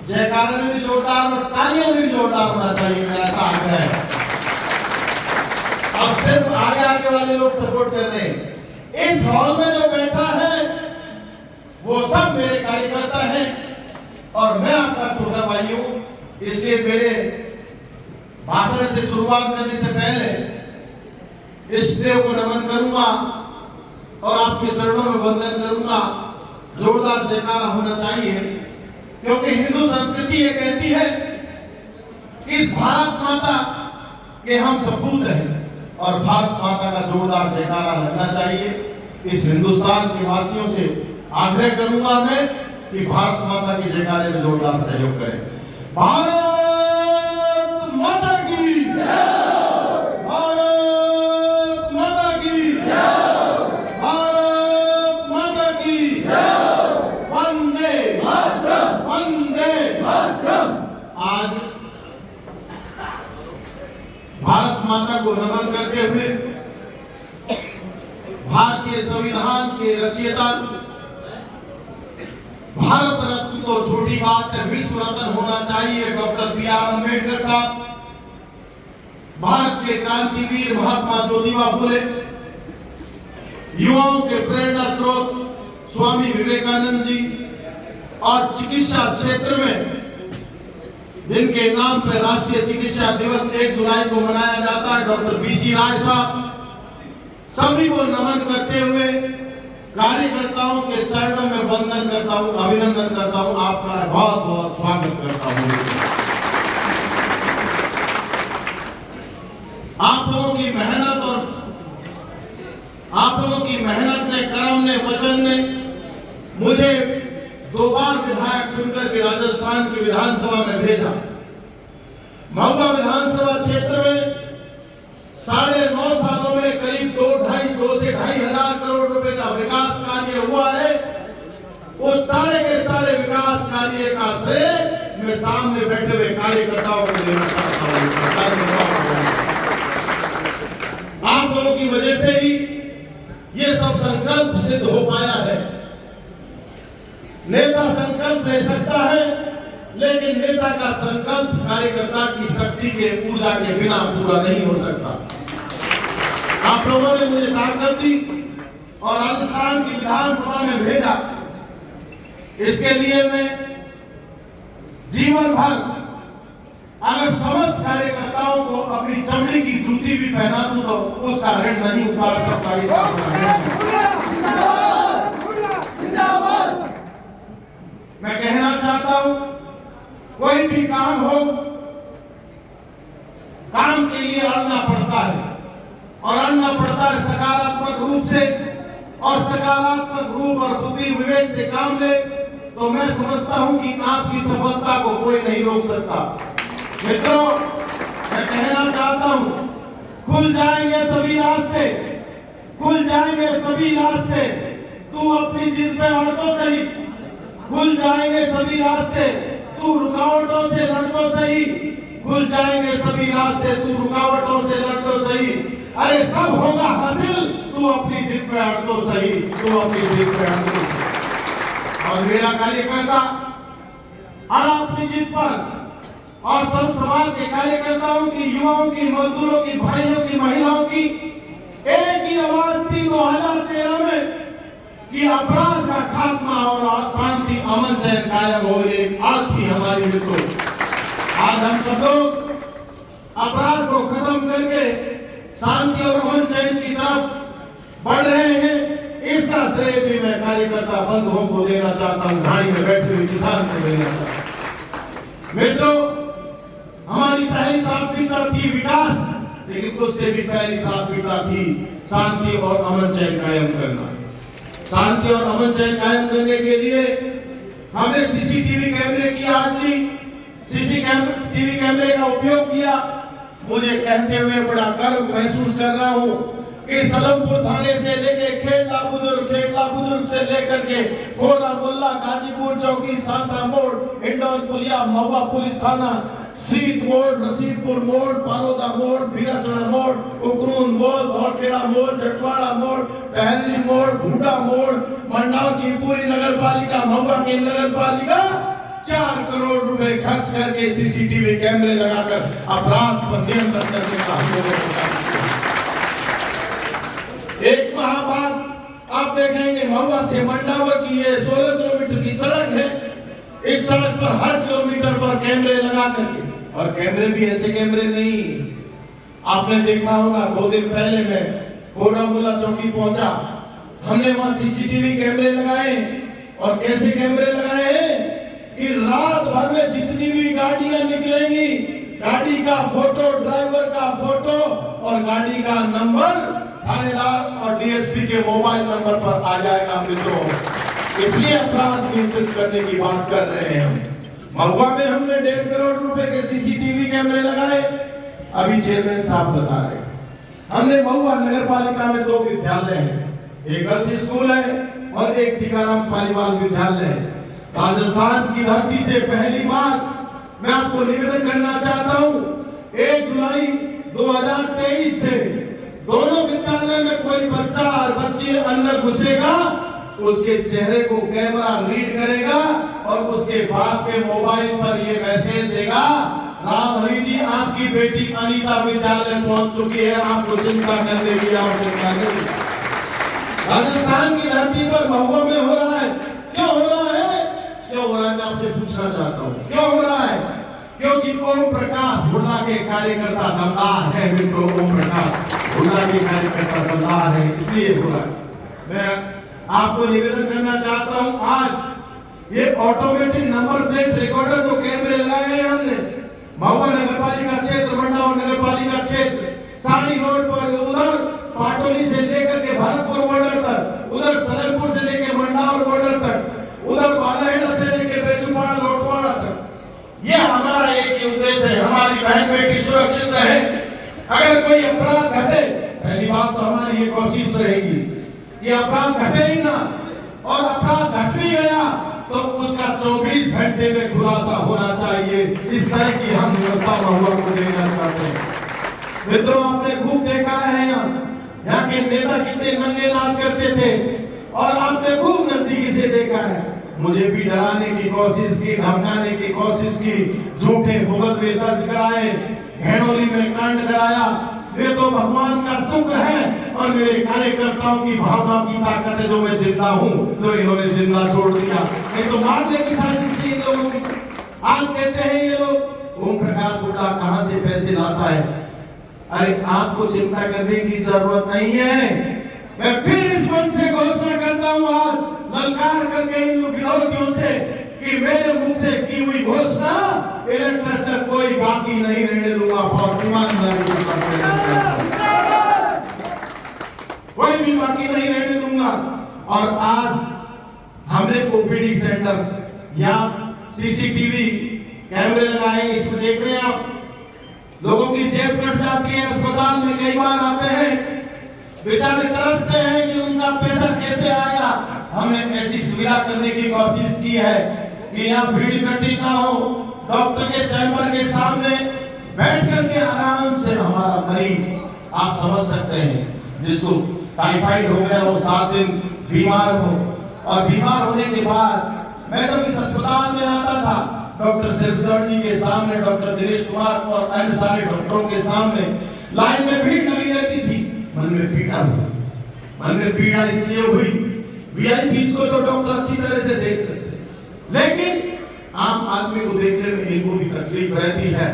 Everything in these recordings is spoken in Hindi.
जयकारे में भी जोरदार और तालियों में भी जोरदार होना चाहिए, मेरा ऐसा आग्रह है। अब सिर्फ आगे आगे वाले लोग सपोर्ट कर रहे हैं। इस हॉल में जो बैठा है वो सब मेरे कार्यकर्ता हैं और मैं आपका छोटा भाई हूं, इसलिए मेरे भाषण से शुरुआत करने से पहले इस देव को नमन करूंगा और आपके चरणों में वंदन करूंगा। जोरदार जयकारा होना चाहिए, क्योंकि हिंदू संस्कृति ये कहती है कि इस भारत माता के हम सपूत हैं और भारत माता का जोरदार जयकारा लगना चाहिए। इस हिंदुस्तान के वासियों से आग्रह करूंगा मैं कि भारत माता के जयकारे में जोरदार सहयोग करें। भारत माता की भारत माता की भारत माता की वंदे वंदे। आज भारत माता को नमन करते हुए भारतीय संविधान के रचयिता, भारत रत्न तो छोटी बात है, विश्व रत्न होना चाहिए डॉक्टर बी.आर. अम्बेडकर साहब, भारत के क्रांतिवीर महात्मा ज्योतिबा फुले, युवाओं के प्रेरणा स्रोत स्वामी विवेकानंद जी और चिकित्सा क्षेत्र में जिनके नाम पर राष्ट्रीय चिकित्सा दिवस 1 जुलाई को मनाया जाता है, डॉक्टर बी.सी. राय साहब, सभी को नमन करते हुए कार्यकर्ताओं के चरणों में वंदन करता हूं, अभिनंदन करता हूं, आपका बहुत बहुत स्वागत करता हूं। आप लोगों की मेहनत और आप लोगों की मेहनत ने, कर्म ने, वचन ने मुझे 2 बार विधायक चुनकर के राजस्थान की विधानसभा में भेजा। महुआ विधानसभा क्षेत्र में 9.5 सालों में करीब 2 से ढाई हजार करोड़ रुपए का विकास कार्य हुआ है। उस सारे के सारे विकास कार्य का श्रेय मैं सामने बैठे हुए कार्यकर्ताओं को देना चाहता हूं। आप लोगों की वजह से ही ये सब संकल्प सिद्ध हो पाया है। नेता संकल्प ले सकता है, लेकिन नेता का संकल्प कार्यकर्ता की शक्ति के, ऊर्जा के बिना पूरा नहीं हो सकता। आप लोगों ने मुझे ताकत दी और राजस्थान की विधानसभा में भेजा। इसके लिए मैं जीवन भर अगर समस्त कार्यकर्ताओं को अपनी चमड़ी की जूती भी पहना दूं तो उसका ऋण नहीं उतार सकता। मैं कहना चाहता हूं, कोई भी काम हो, काम के लिए अड़ना पड़ता है और अड़ना पड़ता है सकारात्मक रूप से, और सकारात्मक रूप और बुद्धि विवेक से काम ले तो मैं समझता हूं कि आपकी सफलता को कोई नहीं रोक सकता। मित्रों, मैं कहना चाहता हूं, खुल जाएंगे सभी रास्ते, खुल जाएंगे सभी रास्ते। तू अपनी जिद पे अड़ तो सही, खुल जाएंगे सभी रास्ते। तू रुकावटों से लड़ तो सही, खुल जाएंगे सभी रास्ते। तू रुकावटों से लड़ तो सही। अरे सब होगा हासिल, तू अपनी जिद पे अड़ तो सही, तू अपनी जिद पे अड़ तो सही। और मेरा कार्यकर्ता अड़ा अपनी जिद पर, और सब समाज के कार्यकर्ताओं की, युवाओं की, मजदूरों की, भाइयों की, महिलाओं की एक ही आवाज थी 2013 में कि अपराध का खात्मा और शांति अमन चैन कायम हो। एक आज थी हमारी मित्रों। आज हम सब लोग अपराध को खत्म करके शांति और अमन चैन की तरफ बढ़ रहे हैं। इसका श्रेय भी मैं कार्यकर्ता बंधुओं को देना चाहता हूं, घाड़ी में बैठे हुए किसान को देना चाहता हूं। मित्रों, हमारी पहली प्राथमिकता थी विकास, लेकिन उससे भी पहली प्राथमिकता थी शांति और अमन चैन कायम करना। शांति और अमन चैन कायम करने के लिए हमने सीसीटीवी कैमरे की आड़ ली, सीसीटीवी कैमरे का उपयोग किया। मुझे कहते हुए बड़ा गर्व महसूस कर रहा हूं कि सलमपुर थाने से लेके खेड़ला बुजुर्ग से लेकर के कोरा मुल्ला, गाजीपुर चौकी, सांता मोड़, इंडोर पुलिया, महुआ पुलिस थाना, सीत मोड़, रसीदपुर मोड़, पारोदा मोड़, बीरसना मोड़, उकरून मोड़, धौलखेड़ा मोड़, जटवाड़ा मोड़, टहली मोड़, भूडा मोड़, मंडाव की पूरी नगर पालिका, महुआ की नगर पालिका, 4 करोड़ रुपए खर्च करके सीसीटीवी कैमरे लगाकर अपराध पर नियंत्रण करने का हम लोगों को काम किया। एक माह बाद आप देखेंगे महुआ से मंडावर की ये 16 किलोमीटर की सड़क है। इस सड़क पर हर किलोमीटर पर कैमरे लगा करके, और कैमरे भी ऐसे कैमरे नहीं, आपने देखा होगा 2 दिन पहले मैं कोरामुला चौकी पहुंचा, हमने वहां सीसीटीवी कैमरे लगाए। और कैसे कैमरे लगाए हैं कि रात भर में जितनी भी गाड़ियां निकलेंगी, गाड़ी का फोटो, ड्राइवर का फोटो और गाड़ी का नंबर थानेदार और डीएसपी के मोबाइल नंबर पर आ जाएगा। मित्रों, इसलिए अपराध नियंत्रित करने की बात कर रहे हैं। महुआ में हमने 1.5 करोड़ रुपए के सीसीटीवी कैमरे लगाए। अभी चेयरमैन साहब बता रहे थे, हमने महुआ नगर पालिका में 2 विद्यालय हैं, एक गर्ल्स स्कूल है और एक टीकाराम पालीवाल विद्यालय है। राजस्थान की धरती से पहली बार मैं आपको निवेदन करना चाहता हूं, 1 जुलाई 2023 से दोनों विद्यालय में कोई बच्चा और बच्ची अंदर घुसेगा, उसके चेहरे को कैमरा रीड करेगा और उसके बाप के मोबाइल पर ये मैसेज देगा, राम हरि जी आपकी बेटी अनीता विद्यालय पहुंच चुकी है, आपको चिंता करने की आवश्यकता नहीं। राजस्थान की धरती पर महुआ में हो रहा है। क्यों हो रहा है? क्यों हो रहा है? मैं आपसे पूछना चाहता हूँ, क्यों हो रहा है? क्योंकि ओम प्रकाश हुड्डा के कार्यकर्ता दमदार है। मित्रों, ओम प्रकाश हुड्डा के कार्यकर्ता दमदार है, इसलिए हो रहा है। मैं आपको निवेदन करना चाहता हूं, आज ये ऑटोमेटिक नंबर प्लेट रिकॉर्डर जो कैमरे लगाए हैं हमने महुआ नगर पालिका क्षेत्र, मंडावा नगर पालिका क्षेत्र, सारी रोड पर, उधर पाटोली से लेकर के भरतपुर बॉर्डर तक, उधर सलेमपुर से लेकर मंडावर बॉर्डर तक, उधर बालाहेड़ा से लेकर बेजुपाड़ा लोटवाड़ा तक। ये हमारा एक ही उद्देश्य है, हमारी बहन बेटी सुरक्षित रहे। अगर कोई अपराध घटे, पहली बात तो हमारी ये कोशिश रहेगी कि अपराध घटे ही ना, और अपराध घट भी गया तो उसका 24 घंटे में खुलासा होना चाहिए। इस तरह की हम व्यवस्था महुआ को देना चाहते हैं। मित्रों, आपने खूब देखा है यहाँ के नेता कितने नंगे नाच करते थे और आपने खूब नजदीकी से देखा है। मुझे भी डराने की कोशिश की, धमकाने की कोशिश की, झूठे मुकदमे दर्ज कराए, घैनोली में कांड कराया। ये तो भगवान का शुक्र है और मेरे कार्यकर्ताओं की भावना की ताकत है जो मैं जिंदा हूँ, जो इन्होंने जिंदा छोड़ दिया, नहीं तो मारने की साजिश थी इन लोगों की। आज कहते हैं ये लोग ओम प्रकाश हुड्डा कहां से पैसे लाता है। अरे आपको चिंता करने की जरूरत नहीं है। मैं फिर इस मंच से घोषणा करता हूँ, आज ललकार करके इन विरोधियों से कि मेरे मुख से की हुई घोषणा इलेक्शन तक कोई बाकी नहीं रहने दूंगा। और ईमानदारी के साथ कोई भी बाकी नहीं रहने दूंगा। और आज हमने ओपीडी सेंटर या सीसीटीवी कैमरे लगाए, इसमें देख रहे हैं आप, लोगों की जेब कट जाती है। अस्पताल में कई बार आते हैं, बेचारे तरसते हैं कि उनका पैसा कैसे आएगा। हमने ऐसी सुविधा करने की कोशिश की है कि यहाँ भीड़ इकट्ठी ना हो, डॉक्टर के चैम्बर के सामने बैठ करके आराम से हमारा मरीज, आप समझ सकते हैं, जिसको टाइफाइड हो गया हो, 7 दिन बीमार हो, और बीमार होने के बाद मैं जब इस अस्पताल में आता था, डॉक्टर शिवशरण जी के सामने, डॉक्टर दिनेश कुमार और अन्य सारे डॉक्टरों के सामने लाइन में भीड़ लगी रहती थी। मन में पीड़ा हुई। मन में पीड़ा इसलिए हुई, वीआईपी को तो डॉक्टर अच्छी तरह से देख सकते, लेकिन आम आदमी को देखने में इनको भी तकलीफ रहती है।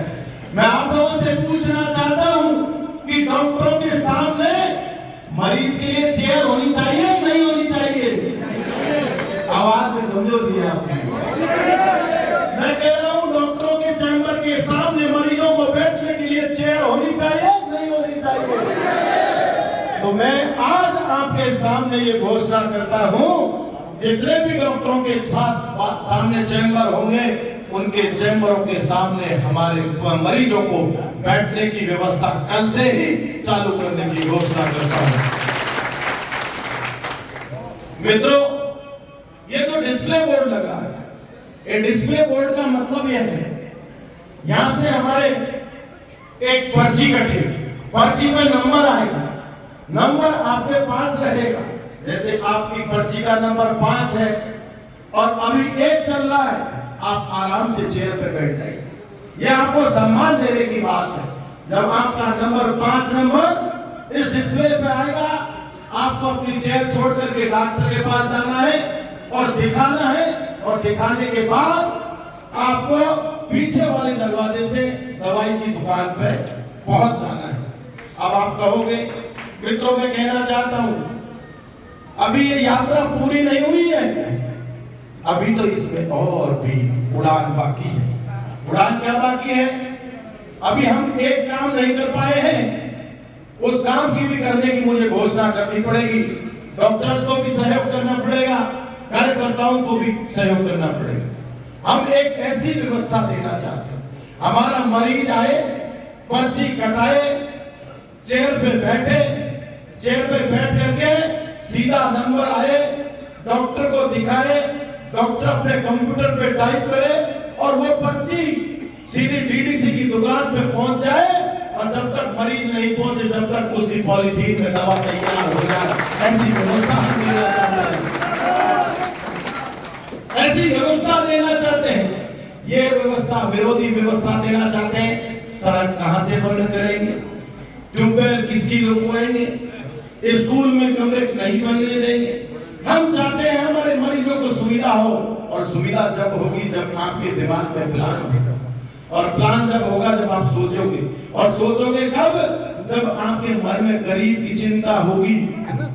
मैं आप लोगों से पूछना चाहता हूं कि डॉक्टरों के सामने मरीज के लिए चेयर होनी चाहिए, नहीं होनी चाहिए? आवाज में कमजोरी है आपकी। मैं कह रहा हूं, डॉक्टरों के चैम्बर के सामने मरीजों को बैठने के लिए चेयर होनी चाहिए, नहीं होनी चाहिए? तो मैं आज आपके सामने ये घोषणा करता हूं, जितने भी डॉक्टरों के साथ सामने चैम्बर होंगे, उनके चैम्बरों के सामने हमारे मरीजों को बैठने की व्यवस्था कल से ही चालू करने की घोषणा करता हूं। मित्रों, ये तो डिस्प्ले बोर्ड लगा है। ये डिस्प्ले बोर्ड का मतलब यह है, यहां से हमारे एक पर्ची कटेगी, पर्ची में नंबर आएगा, नंबर आपके पास रहेगा। जैसे आपकी पर्ची का नंबर 5 है और अभी 1 चल रहा है, आप आराम से चेयर पे बैठ जाइए। यह आपको सम्मान देने की बात है। जब आपका नंबर 5 नंबर इस डिस्प्ले पे आएगा, आपको अपनी चेयर छोड़ करके डॉक्टर के पास जाना है और दिखाना है, और दिखाने के बाद आपको पीछे वाले दरवाजे से दवाई की दुकान पे पहुंच जाना है। अब आप कहोगे मित्रों, मैं कहना चाहता हूं अभी ये यात्रा पूरी नहीं हुई है, अभी तो इसमें और भी उड़ान बाकी है। उड़ान क्या बाकी है? अभी हम एक काम नहीं कर पाए हैं, उस काम की भी करने की मुझे घोषणा करनी पड़ेगी। डॉक्टर्स को भी सहयोग करना पड़ेगा, कार्यकर्ताओं को भी सहयोग करना पड़ेगा। हम एक ऐसी व्यवस्था देना चाहते हैं, हमारा मरीज आए, पर्ची कटाए, चेयर पे बैठे, चेयर पे बैठ करके सीधा नंबर आए, डॉक्टर को दिखाए, डॉक्टर अपने कंप्यूटर पे टाइप करे और वो पर्ची सीधी डीडीसी की दुकान पे पहुंच जाए, और जब तक मरीज नहीं पहुंचे जब तक उसकी पॉलीथीन में दवा तैयार हो जाए, ऐसी व्यवस्था हम देना चाहते हैं। ऐसी व्यवस्था देना चाहते हैं। ये व्यवस्था विरोधी व्यवस्था देना चाहते हैं। सड़क कहां से बंद करेंगे? ट्यूबवेल किसकी रुकवाएंगे? स्कूल में कमरे नहीं बनने देंगे। हम चाहते हैं हमारे मरीजों को सुविधा हो, और सुविधा जब होगी जब आपके दिमाग में प्लान होगा, और प्लान जब होगा जब आप सोचोगे, और सोचोगे कब? जब आपके मन में गरीब की चिंता होगी।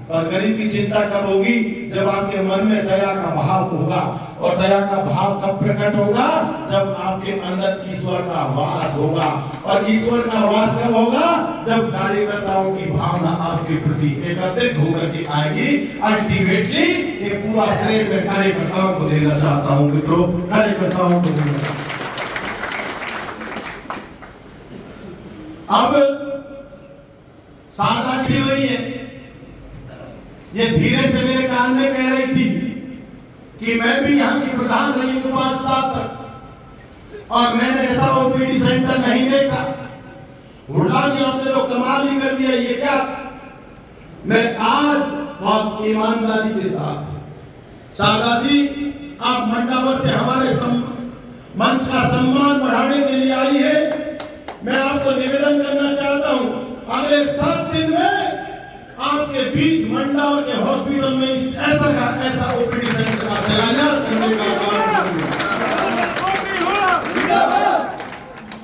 और गरीब की चिंता कब होगी? जब आपके मन में दया का भाव होगा। और दया का भाव कब प्रकट होगा? जब आपके अंदर ईश्वर का वास होगा। और ईश्वर का वास कब होगा? जब कार्यकर्ताओं की भावना आपके प्रति एकत्रित होकर के आएगी। अल्टीमेटली ये पूरा श्रेय मैं कार्यकर्ताओं को देना चाहता हूं मित्रों, कार्यकर्ताओं को देना चाहता हूं। अब सादा भी हुई है, ये धीरे से मेरे कान में कह रही थी कि मैं भी यहाँ की प्रधान रही हूं 5 साल तक, और मैंने ऐसा ओपीडी सेंटर नहीं देखा। हुड्डा जी आपने तो कमाल ही कर दिया, ये क्या? मैं आज बहुत ईमानदारी के साथ, सादा जी आप मंडावर से हमारे मंच का सम्मान बढ़ाने के लिए आई है। मैं आपको निवेदन करना चाहता हूं, अगले 7 दिन में आपके बीच मंडावर के हॉस्पिटल में ऐसा ओपीडी सेंटर का शिलान्यास करने का काम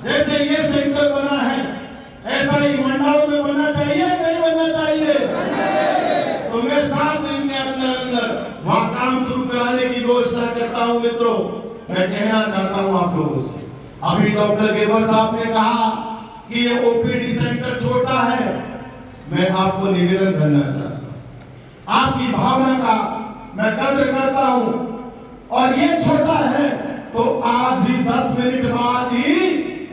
जैसे ये सेंटर बना है, ऐसा ही मंडावर में बनना चाहिए, नहीं बनना चाहिए? तो मैं 7 दिन के अंदर वहां काम शुरू कराने की घोषणा करता हूं मित्रों। मैं कहना चाहता हूं आप लोगों से, अभी डॉक्टर गेवर साहब ने कहा कि ये ओपीडी सेंटर छोटा है। मैं आपको निवेदन करना चाहता हूं, आपकी भावना का मैं कदर करता हूं, और ये छोटा है तो आज ही 10 मिनट बाद ही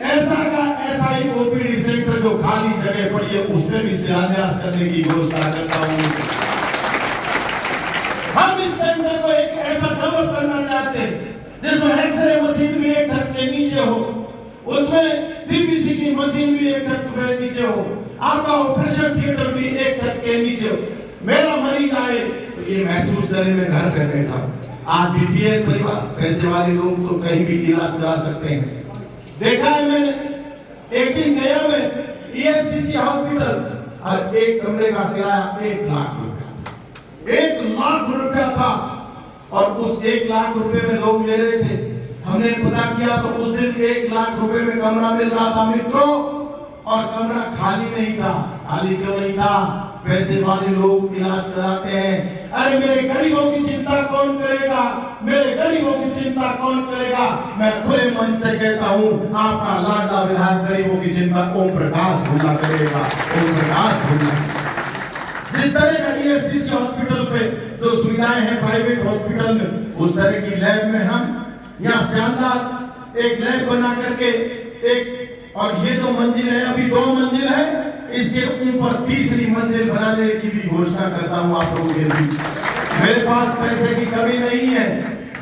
ऐसा ही ओपीडी सेंटर जो खाली जगह पड़ी है उसमें भी शिलान्यास करने की घोषणा करता हूं। हम इस सेंटर को एक ऐसा डेवलप करना चाहते हैं जिसमें एक्सरे मशीन भी एक छत के नीचे हो, उसमें सीबीसी की मशीन भी एक छत के नीचे हो, आपका ऑपरेशन थिएटर भी एक छत के नीचे हो। मेरा मरीज आए तो ये महसूस करे मैं घर पे बैठा हूं। आज बीपीएल परिवार, पैसे वाले लोग तो कहीं भी इलाज करा सकते हैं। देखा है मैंने, एक दिन गया मैं ईएससीसी हॉस्पिटल, और एक कमरे का किराया 1 लाख रुपया, 1 लाख रुपया था, और उस 1 लाख रुपए में लोग ले रहे थे। हमने पता किया तो उस दिन 1 लाख रुपए में कमरा मिल रहा था मित्रों, और कमरा खाली नहीं था। खाली क्यों नहीं था? पैसे वाले लोग इलाज कराते हैं। अरे मेरे गरीबों की चिंता कौन करेगा? मेरे गरीबों की चिंता कौन करेगा? मैं खुले मन से कहता हूँ, आपका लाडला विधायक गरीबों की चिंता ओम प्रकाश भुल्ला करेगा। ओम प्रकाश भुल्ला जिस तरह का ईएससीसी हॉस्पिटल पे जो सुविधाएं हैं प्राइवेट हॉस्पिटल में, उस तरह की लैब में हम यहाँ शानदार एक लैब बना करके एक, और ये जो मंजिल है अभी 2 मंजिल है, इसके ऊपर 3री मंजिल बनाने की भी घोषणा करता हूँ आप लोगों के बीच। मेरे पास पैसे की कमी नहीं है।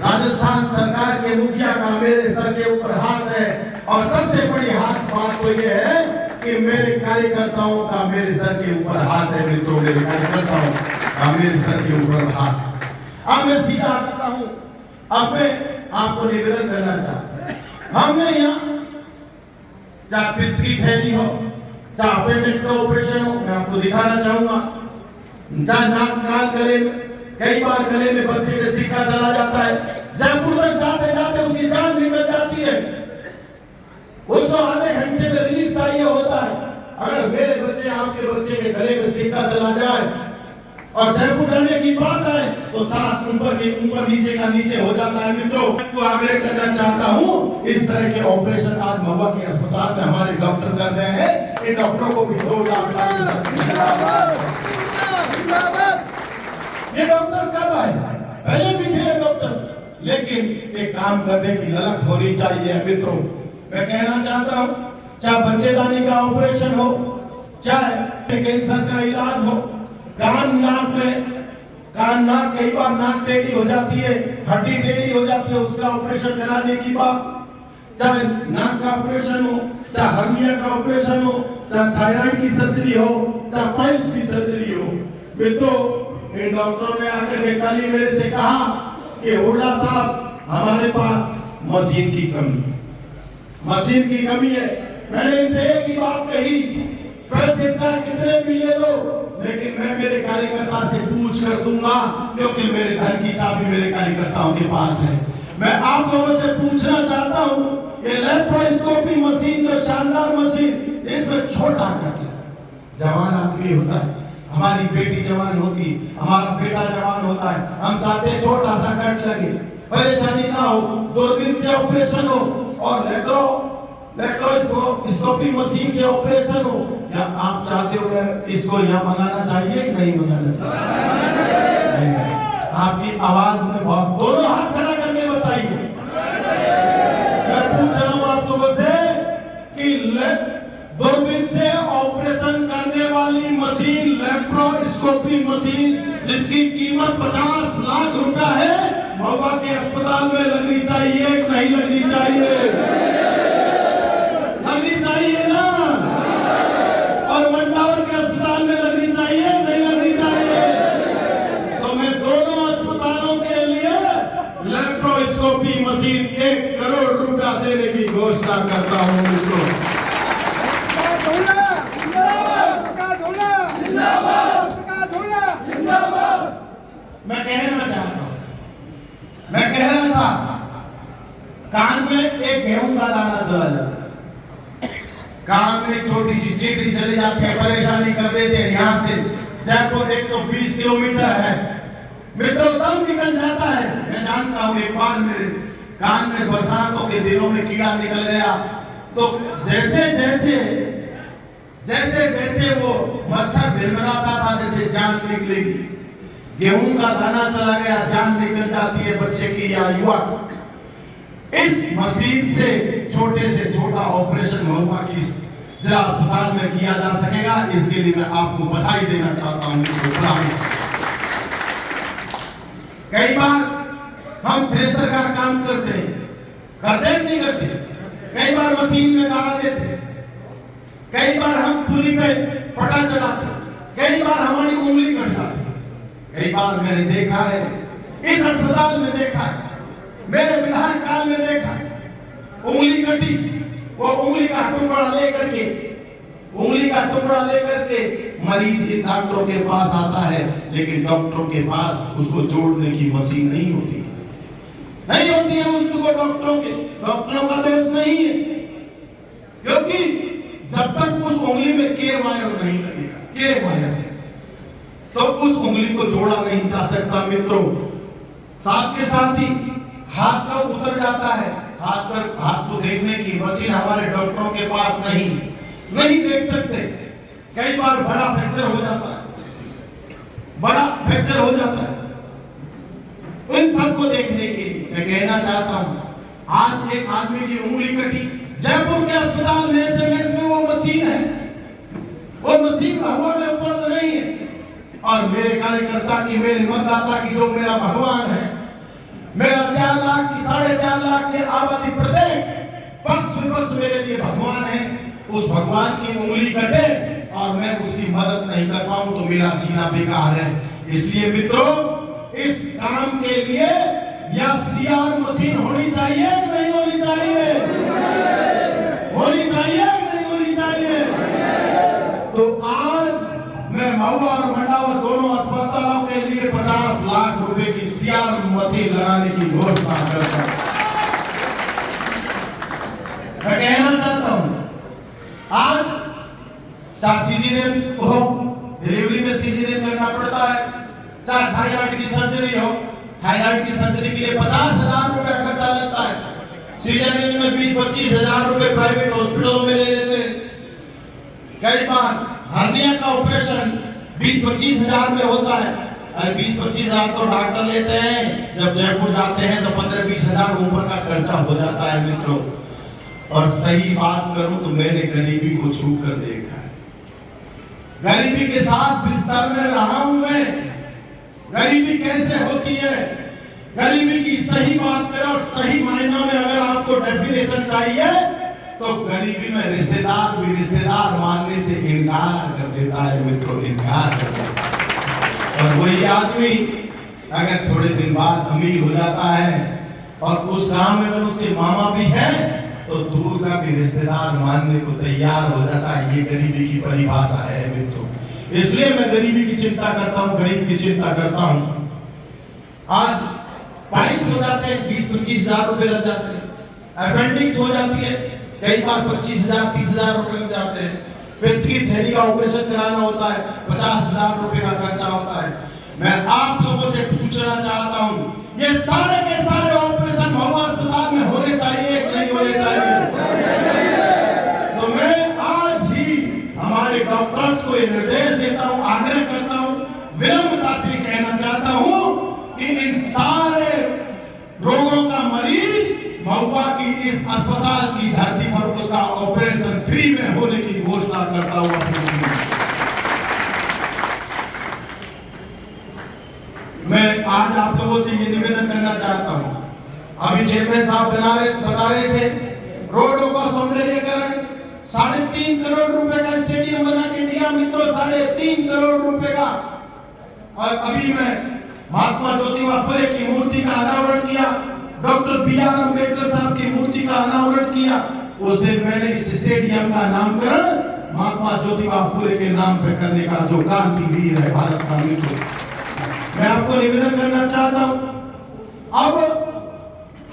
राजस्थान सरकार के मुखिया का मेरे सर के ऊपर हाथ है, और सबसे बड़ी बात तो ये है कि मेरे कार्यकर्ताओं का मेरे सर के ऊपर हाथ है मित्रों। मेरे कार्यकर्ताओं का मेरे सर के ऊपर हाथ। अब मैं सीधा आता हूँ, अब मैं आपको निवेदन करना चाहता हूं, हमने यहाँ चाहे पित्त की थैली हो, चाहे अपेंडिक्स का ऑपरेशन हो, मैं आपको दिखाना चाहूंगा, चाहे नाक कान गले में, कई बार गले में बच्चे का सिक्का चला जाता है, जयपुर तक जाते जाते उसकी जान निकल जाती है, उसको आधे घंटे में रिलीफ चाहिए होता है। अगर मेरे बच्चे आपके बच्चे के गले में सिक्का चला जाए और जयपुर जाने की बात है तो सांस ऊपर नीचे का नीचे हो जाता है। मित्रों, आपको आग्रह करना चाहता हूं, इस तरह के ऑपरेशन आज महुआ के अस्पताल में हमारे डॉक्टर कर रहे हैं। इन डॉक्टरों को भी 2 लाख ये डॉक्टर कब आए? पहले भी थे डॉक्टर, लेकिन एक काम करने की ललक होनी चाहिए। मित्रों, मैं कहना चाहता हूं, चाहे बच्चेदानी का ऑपरेशन हो, चाहे कैंसर का इलाज हो, कान नाक कई बार नाक टेढ़ी हो जाती है, हड्डी टेढ़ी हो जाती है, उसका ऑपरेशन कराने की बात, चाहे नाक का ऑपरेशन हो, चाहे हर्निया का ऑपरेशन हो, चाहे थायराइड की सर्जरी हो, चाहे पाइल्स की सर्जरी हो। मित्रों, इन डॉक्टरों ने आकर के कल ही मेरे से कहा कि हुड्डा साहब, हमारे पास मशीन की कमी है, मशीन की कमी है। मैंने इनसे एक ही बात कही, पैसे चाहे कितने भी ले लो, लेकिन मैं मेरे कार्यकर्ता से पूछ कर दूंगा, क्योंकि मेरे घर की चाबी मेरे कार्यकर्ताओं के पास है। मैं आप लोगों से पूछना चाहता हूं, ये लेप्रोस्कोपी मशीन, जो शानदार मशीन, इसमें छोटा कट लगा, जवान आदमी होता है, हमारी बेटी जवान होती, हमारा बेटा जवान होता है, हम चाहते हैं छोटा सा कट लगे, परेशानी ना हो, दूरबीन से ऑपरेशन हो और लेप्रोस्कोपी मशीन से ऑपरेशन हो। क्या आप चाहते हो इसको यहाँ मंगाना चाहिए कि नहीं मंगाना चाहिए? आपकी आवाज में बहुत, दोनों हाथ खड़ा करके बताइए। मैं पूछ रहा हूँ आप लोगों से कि दूरबीन से ऑपरेशन करने वाली मशीन, लेप्रोस्कोपी मशीन, जिसकी कीमत 50 लाख रुपया है, महुआ के अस्पताल में लगनी चाहिए कि नहीं लगनी चाहिए? लगनी चाहिए ना? और मंडावर के अस्पताल में लगनी चाहिए नहीं लगनी चाहिए? तो मैं दोनों अस्पतालों के लिए लेप्रोस्कोपी मशीन 1 करोड़ रुपया देने की घोषणा करता हूँ। मित्रों, मैं कहना चाहता हूं, मैं कह रहा था, कान में एक गेहूं का दाना चला जाता है, कान में छोटी सी चींटी चली जाती है, परेशानी कर देते हैं। यहाँ से जयपुर 120 किलोमीटर है। मित्रों, दम निकल जाता है। मैं जानता हूं, एक बार मेरे कान में बरसातों के दिनों में कीड़ा निकल गया, तो जैसे जैसे वो मच्छर भिलमिलाता था, जैसे जान निकलेगी, गेहूं का दाना चला गया, जान निकल जाती है बच्चे की या युवा की। इस मशीन से छोटे से छोटा ऑपरेशन महुआ की जिला अस्पताल में किया जा सकेगा। इसके लिए मैं आपको बधाई देना चाहता हूं। कई बार हम थ्रेसर का काम करते नहीं करते, कई बार मशीन में डाल देते, कई बार हम पुली पे पटा चलाते, कई बार हमारी उंगली कट जाती। कई बार मैंने देखा है, इस अस्पताल में देखा है, मेरे विधायक काल में देखा, उंगली कटी, वो उंगली का टुकड़ा लेकर के मरीज इन डॉक्टरों के पास आता है, लेकिन डॉक्टरों के पास उसको जोड़ने की मशीन नहीं होती है, उसको डॉक्टरों का दोष नहीं है, क्योंकि जब तक उस उंगली में के वायर नहीं लगेगा, तो उस उंगली को जोड़ा नहीं जा सकता। मित्रों, साथ के साथ ही हाथ का उतर जाता है, हाथ को देखने की मशीन हमारे डॉक्टरों के पास नहीं देख सकते। कई बार बड़ा फ्रैक्चर हो जाता है, उन सबको देखने के लिए मैं कहना चाहता हूं, आज एक आदमी की उंगली कटी, जयपुर के अस्पताल में एसएमएस में वो मशीन है, वो मशीन महुआ में उपलब्ध नहीं है। और मेरे कार्यकर्ता की, मेरे मतदाता की, जो मेरा भगवान है, मेरा 4 लाख की 4.5 लाख की आबादी, प्रत्येक पक्ष विपक्ष मेरे लिए भगवान है। उस भगवान की उंगली कटे और मैं उसकी मदद नहीं कर पाऊं तो मेरा जीना बेकार है। इसलिए मित्रों, इस काम के लिए या सीआर मशीन होनी चाहिए कि नहीं होनी चाहिए? होनी चाहिए कि नहीं होनी चाहिए? तो आज मैं महुआ और मंडावर दोनों अस्पतालों के लिए 50 लाख रुपए की सीआर मशीन लगाने की घोषणा करता हूं। मैं कहना चाहता हूं, आज चाहे सीजरियन हो, डिलीवरी में सीजरियन करना पड़ता है, चाहे थायराइड की सर्जरी हो, थायराइड की सर्जरी के लिए 50,000 रुपए खर्चा लगता है। सीजरियन में 20-25 हजार रुपए प्राइवेट हॉस्पिटलों में ले लेते हैं। कई बार हर्निया का ऑपरेशन 20-25 हजार में होता है। अरे 20-25 हजार तो डॉक्टर लेते हैं, जब जयपुर जाते हैं तो 15-20 हजार ऊपर का खर्चा हो जाता है मित्रों। और सही बात करूं तो मैंने गरीबी को छू कर देखा है, गरीबी के साथ बिस्तर में रहा हूं मैं। गरीबी कैसे होती है, गरीबी की सही बात करो और सही मायनों में अगर आपको डेफिनेशन चाहिए तो गरीबी में रिश्तेदार भी रिश्तेदार मानने से इनकार कर देता है मित्रों, इनकार कर देता है। और वही आदमी अगर थोड़े दिन बाद अमीर हो जाता है और उस गांव में अगर उसके मामा भी हैं तो दूर का भी रिश्तेदार मानने को तैयार हो जाता है। ये गरीबी की परिभाषा है मित्रों। इसलिए मैं गरीबी की चिंता करता हूं, गरीब की चिंता करता हूं। आज पाइल्स हो जाते हैं, 20-25 हजार रुपए लग जाते हैं। अपेंडिक्स हो जाती है, कई बार 25,000-30 हजार रुपए लग जाते हैं। पेट की थैली का ऑपरेशन कराना होता है, 50,000 रुपए का खर्चा होता है। मैं आप लोगों से पूछना चाहता हूं, ये सारे के सारे ऑपरेशन महुआ अस्पताल में होने चाहिए कि नहीं होने चाहिए? तो मैं आज ही हमारे डॉक्टर्स को ये निर्देश देता हूं, आग्रह करता हूं, विनम्रता से कहना चाहता हूं कि इन सारे रोगों का मरीज महुआ की इस अस्पताल की धरती पर उसका ऑपरेशन फ्री में होने की घोषणा करता हुआ मैं आज आप लोगों से ये निवेदन करना चाहता हूं। अभी चेयरमैन साहब बता रहे थे रोडों का सौंदर्यीकरण, 3.5 करोड़ रुपए का स्टेडियम बना के दिया मित्रों, 3.5 करोड़ रुपए का। और अभी मैं महात्मा ज्योतिबा फुले की मूर्ति का अनावरण किया, डॉक्टर B.R. अम्बेडकर साहब की मूर्ति का अनावरण किया। उस दिन मैंने इस स्टेडियम का नामकरण महात्मा ज्योतिबा फुले के नाम पे करने का, जो क्रांतिवीर है भारत का मित्र, मैं आपको निवेदन करना चाहता हूं। अब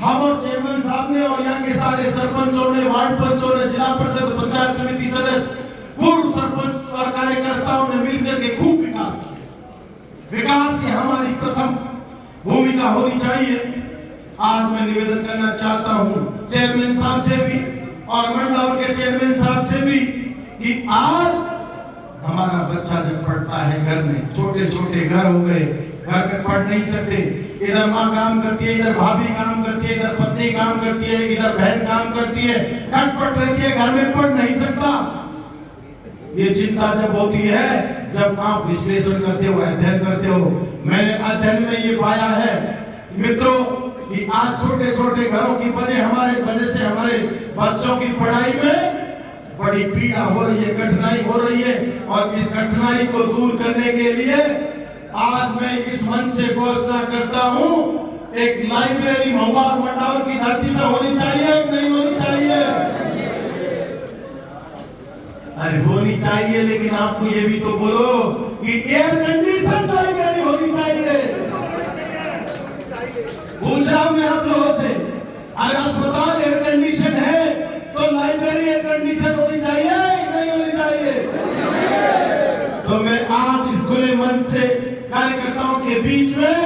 हम और चेयरमैन साहब ने और यहाँ के सारे सरपंचों ने, वार्ड पंचों ने, जिला परिषद पंचायत समिति सदस्य, पूर्व सरपंच और कार्यकर्ताओं ने मिलकर के खूब विकास किया। विकास ही हमारी प्रथम भूमिका होनी चाहिए। आज मैं निवेदन करना चाहता हूं चेयरमैन साहब से भी और मंडावर के चेयरमैन साहब से भी कि आज हमारा बच्चा जब पढ़ता है घर में, छोटे छोटे घर हो गए, घर में पढ़ नहीं सकते, इधर माँ काम करती है, इधर भाभी काम करती है, इधर पत्नी काम करती है, इधर बहन काम करती है, खटपट रहती है, घर में पढ़ नहीं सकता। ये चिंता जब होती है, जब आप विश्लेषण करते हो, अध्ययन करते हो। मैंने अध्ययन में ये पाया है मित्रों कि आज छोटे छोटे घरों की वजह से हमारे बच्चों की पढ़ाई में बड़ी पीड़ा हो रही है, कठिनाई हो रही है। और इस कठिनाई को दूर करने के लिए आज मैं इस मंच से घोषणा करता हूं, एक लाइब्रेरी महुआ और मंडावर की धरती पर होनी चाहिए कि नहीं होनी चाहिए? अरे होनी चाहिए, लेकिन आपको ये भी तो बोलो कि एयर कंडीशन लाइब्रेरी होनी चाहिए। पूछ रहा हूं मैं आप लोगों से, अगर अस्पताल एयर कंडीशन है तो लाइब्रेरी एयर कंडीशन होनी चाहिए कि नहीं होनी चाहिए? तो मैं आज इस खुले मंच से कार्यकर्ताओं के बीच में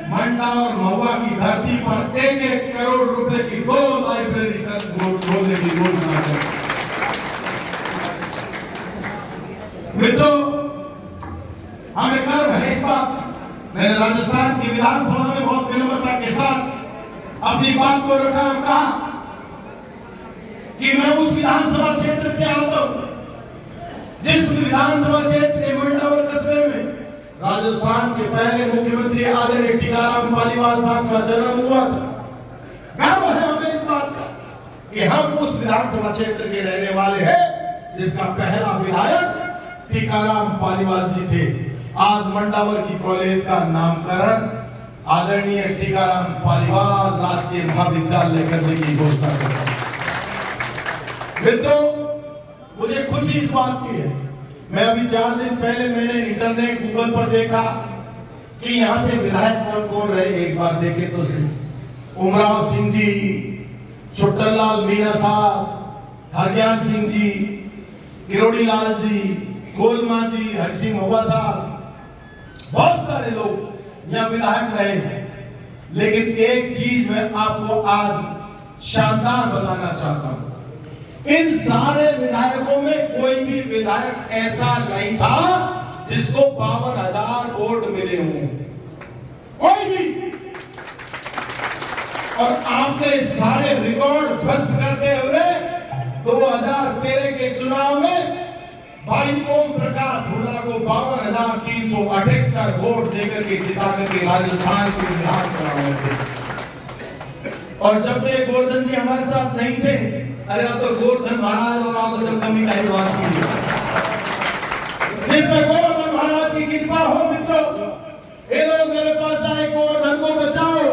मंडा और महुआ की धरती पर 1-1 करोड़ रुपए की 2 लाइब्रेरी खोलने की घोषणा कर। मित्रों, हमें गर्व है इस बात। मैंने राजस्थान की विधानसभा में बहुत विनम्रता के साथ अपनी बात को रखा और कहा कि मैं उस विधानसभा क्षेत्र से आता हूं जिस विधानसभा क्षेत्र के मंडावर कस्बे में राजस्थान के पहले मुख्यमंत्री आदरणीय टीकाराम पालीवाल साहब का जन्म हुआ था। गर्व है हमें इस बात का कि हम उस विधानसभा क्षेत्र के रहने वाले हैं जिसका पहला विधायक टीकाराम पालीवाल जी थे। आज मंडावर की कॉलेज का नामकरण आदरणीय टीकाराम पालीवाल राजकीय महाविद्यालय करने की घोषणा करता हूं। मित्रों, मुझे खुशी इस बात की है, मैं अभी 4 दिन पहले मैंने इंटरनेट गूगल पर देखा कि यहां से विधायक कौन कौन रहे, एक बार देखे तो सही। उमराव सिंह जी, छुट्टनलाल मीणा साहब, हरज्ञान सिंह जी, किरोड़ी लाल जी, गोलमा जी, हरि सिंह महुआ साहब, बहुत सारे लोग यहाँ विधायक रहे। लेकिन एक चीज मैं आपको आज शानदार बताना चाहता हूं, इन सारे विधायकों में कोई भी विधायक ऐसा नहीं था जिसको 52,000 वोट मिले हों, कोई भी। और आपने सारे रिकॉर्ड ध्वस्त करते हुए 2013 के चुनाव में भाई ओम प्रकाश हुड्डा को 52,378 वोट देकर के जिता करके राजस्थान के विधानसभा में थे। और जब ये गोवर्धन जी हमारे साथ नहीं थे, अरे तो गोवर्धन महाराज और आपको जो कमी आई बात की, जिसमें गोवर्धन महाराज की कृपा हो मित्रों, ये लोग मेरे पास आए, गोवर्धन को बचाओ।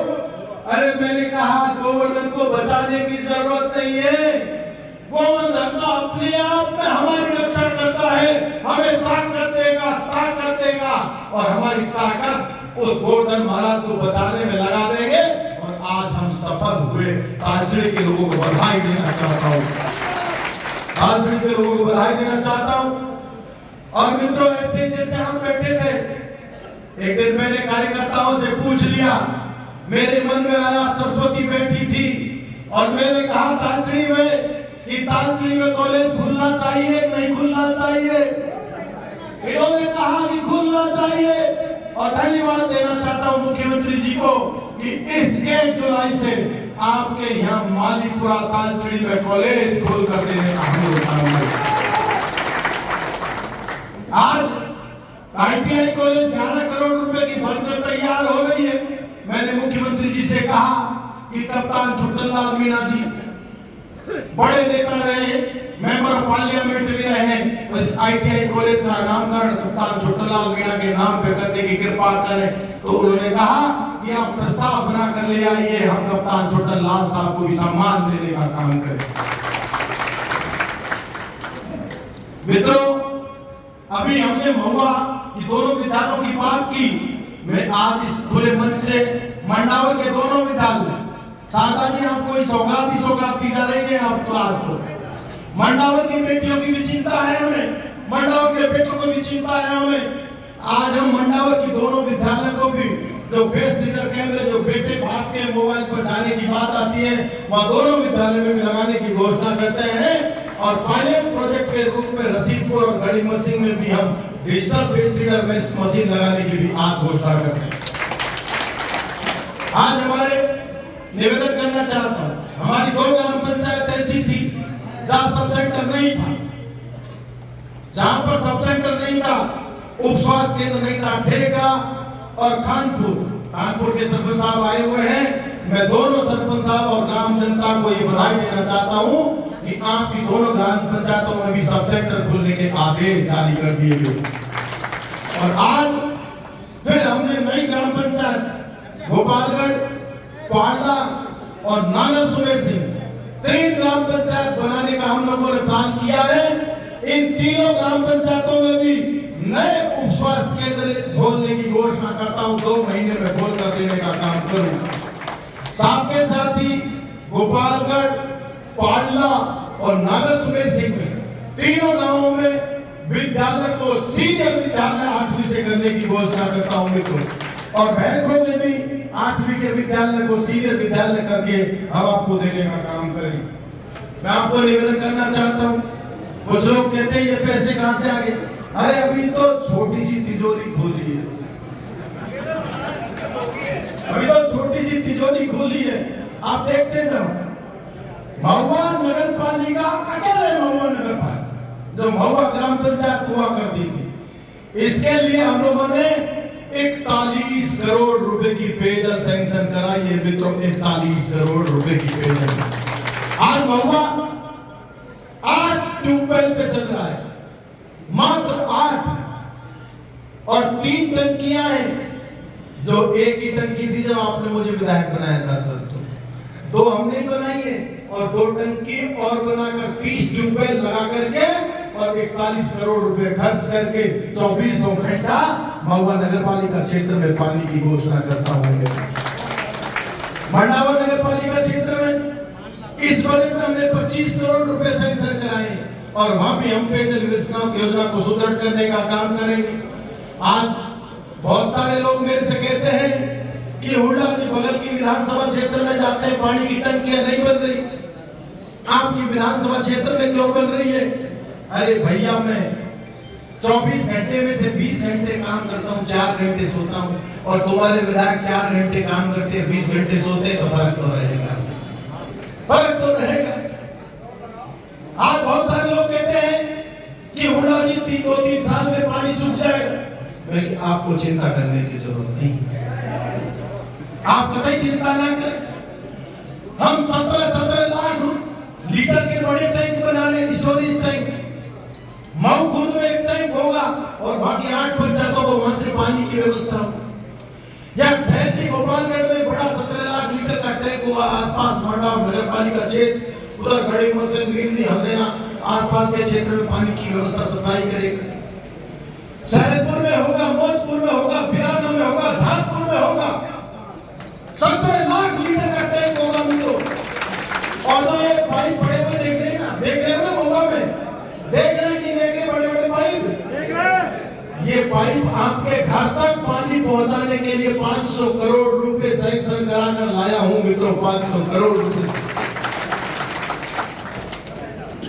अरे मैंने कहा गोवर्धन को बचाने की जरूरत नहीं है, गोवर्धन तो अपने आप में हमारी रक्षा करता है, हमें ताकत देगा और हमारी ताकत उस गोवर्धन महाराज को बचाने में लगा देंगे। और आज हम सफल हुए। तालचेड़ के लोगों को बधाई देना चाहता हूँ, तालचेड़ के लोगों को बधाई देना चाहता हूँ। और मित्रों, ऐसे जैसे हम बैठे थे, एक दिन मैंने कार्यकर्ताओं से पूछ लिया, मेरे मन में आया सरस्वती बैठी थी और मैंने कहा तालचेड़ी में कि तालचेड़ी में कॉलेज खुलना चाहिए नहीं खुलना चाहिए। इन्होंने कहा कि खुलना चाहिए। और धन्यवाद देना चाहता हूं मुख्यमंत्री जी को कि इस 1 जुलाई से आपके यहाँ मालीपुरा तालचेड़ी में कॉलेज खोल कर देने का हम लोग काम करें। आज ITI कॉलेज 11 करोड़ रुपए की बनकर तैयार हो गई है। मैंने मुख्यमंत्री जी से कहा कि कप्तान छुट्टनलाल मीणा जी बड़े नेता रहे, मेंबर ऑफ पार्लियामेंट भी रहे, इस ITI कॉलेज का नामकरण कप्तान छुट्टनलाल मीणा के नाम पे करने की कृपा करें। तो उन्होंने कहा कि आप प्रस्ताव बना कर ले आइए, हम कप्तान छुट्टनलाल साहब को भी सम्मान देने का काम करें। मित्रों, अभी हमने महुआ की दोनों विद्यालयों की बात की। मैं आज इस खुले मंच से मंडावर के दोनों विद्यालय, शारदा जी आपको इस सौगात दी जा रही है। आप तो आज तो मंडावर की बेटियों की भी चिंता है हमें, मंडावर के बेटों को भी चिंता है हमें। आज हम मंडावर की दोनों विद्यालय को भी जो फेस रीडर कैमरे जो बेटे बाप के मोबाइल पर जाने की बात आती है, वहां दोनों विद्यालय में भी लगाने की घोषणा करते हैं। और पायलट प्रोजेक्ट के रूप में रसीदपुर और गढ़ीमल सिंह में भी हम डिजिटल फेस रीडर मशीन लगाने की भी आज घोषणा करते हैं। आज हमारे निवेदन करना चाहता हूं, हमारी 2 ग्राम पंचायत ऐसी थी जहां सब सेंटर नहीं था, जहां पर सब सेंटर नहीं था, उप स्वास्थ्य केंद्र नहीं था, ढेकड़ा और कानपुर के सरपंच साहब आए हुए हैं। मैं दोनों सरपंच साहब और ग्राम जनता को ये बधाई देना चाहता हूं कि आपकी दोनों ग्राम पंचायतों में भी सब सेंटर खुलने के आदेश जारी कर दिए गए। और आज फिर हमने नई ग्राम पंचायत गोपालगढ़, पाडला और नांगल सुमेर सिंह 3 ग्राम पंचायत बनाने का हम लोगों ने प्लान किया है। इन तीनों ग्राम पंचायतों में भी नए उप स्वास्थ्य केंद्र खोलने की घोषणा करता हूं, 2 महीने में खोल कर देने का काम करूंगा। साथ के साथ ही गोपालगढ़, पाडला और नांगल सुमेर सिंह में तीनों गांवों में विद्यालय को सीनियर विद्यालय 8वीं से करने की घोषणा करता हूं मित्रों। और बैंकों में भी 8वीं के विद्यालय को सीनियर विद्यालय करके हम आपको देने का काम करें। मैं आपको निवेदन करना चाहता हूं, कुछ लोग कहते हैं ये पैसे कहां से आ गए। अरे अभी तो छोटी सी तिजोरी खोली है, अभी तो छोटी सी तिजोरी खोली है, आप देखते जाओ। महुआ नगर पालिका अकेले महुआ नगर पालिका जो महुआ ग्राम पंचायत हुआ करती थी, इसके लिए हम लोगों ने 41 करोड़ रुपए की पेयजल सैंक्शन कराई है मित्रों, 41 करोड़ रुपए की पेयजल। आज महुआ 8 ट्यूबवेल पे चल रहा है, मात्र 8, और 3 टंकियां हैं जो एक ही टंकी थी जब आपने मुझे विधायक बनाया था दो हमने बनाई है, और 2 टंकी और बनाकर 30 ट्यूबवेल लगा करके और 41 करोड़ रुपए खर्च करके 24 घंटा महुआ नगर पालिका क्षेत्र में पानी की घोषणा करता हूँ। मंडावा नगर पालिका क्षेत्र में इस बजट में हमने 25 करोड़ रुपए सैंक्शन कराए और वहां भी हम पेयजल योजना को सुदृढ़ करने का काम करेंगे। आज बहुत सारे लोग मेरे से कहते हैं कि हुड्डा जी बगल की विधानसभा क्षेत्र में जाते हैं, पानी की टंकियां नहीं बन रही, आपकी विधानसभा क्षेत्र में क्यों बन रही है? अरे भैया, मैं 24 घंटे में से 20 घंटे काम करता हूँ, 4 घंटे सोता हूँ, और तुम्हारे विधायक 4 घंटे काम करते हैं, 20 घंटे सोते हैं, तो फर्क तो रहेगा, फर्क तो रहेगा। आज बहुत सारे लोग कहते हैं कि हुड्डा जी 2-3 साल में पानी सूख जाएगा। मैं आपको चिंता करने की जरूरत नहीं, आप कतई चिंता ना करें। हम 17 लाख लीटर के बड़े टैंक बना रहे, स्टोरेज टैंक। मऊ खुर्द में एक टैंक होगा और बाकी 8 पंचायतों को वहां से पानी की व्यवस्था हो। या ठहरती गोपालगढ़ में बड़ा 17 लाख लीटर का टैंक होगा, आसपास मंडाव नगर पालिका क्षेत्र, उधर गड़ी मोहसिन गिरनी हल्देना आसपास के क्षेत्र में पानी की व्यवस्था सप्लाई करेगा। सैदपुर में होगा, मौजपुर में होगा, बिराना में होगा, झारपुर में होगा, 17 लाख लीटर का टैंक होगा मित्रों। और तो ये पाइप पड़े हुए देख रहे हैं ना, देख रहे हैं ना महुआ में, देख रहे हैं कि देख रहे बड़े बड़े पाइप, देख रहे हैं। ये पाइप आपके घर तक पानी पहुंचाने के लिए 500 करोड़ रुपए सैंक्शन कराकर लाया हूं मित्रों, 500 करोड़ रुपए।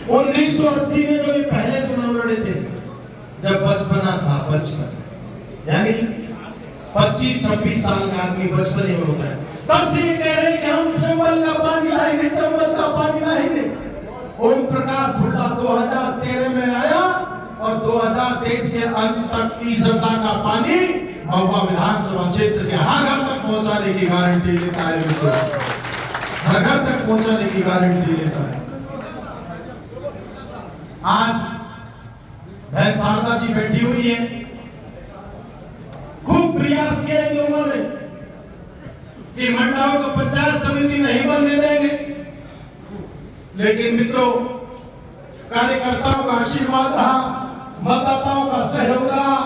1980 में जब ये पहले चुनाव लड़े थे, जब बचपना था, बचपन यानी 25-26 साल का आदमी बचपन में होता है, तब से ये कह रहे कि हम चंबल का पानी लाएंगे, चंबल का पानी लाएंगे। ओम प्रकाश हुड्डा 2013 में आया और 2023 के अंत तक 30,000 का पानी महुआ विधानसभा क्षेत्र के हर घर तक पहुंचाने की गारंटी लेता है मित्रों, हर घर तक पहुंचाने की गारंटी लेता है। आज बहन शारदा जी बैठी हुई है, खूब प्रयास किया इन लोगों ने कि मंडावा को पंचायत समिति नहीं बनने देंगे, लेकिन मित्रों कार्यकर्ताओं का आशीर्वाद रहा, मतदाताओं का सहयोग रहा,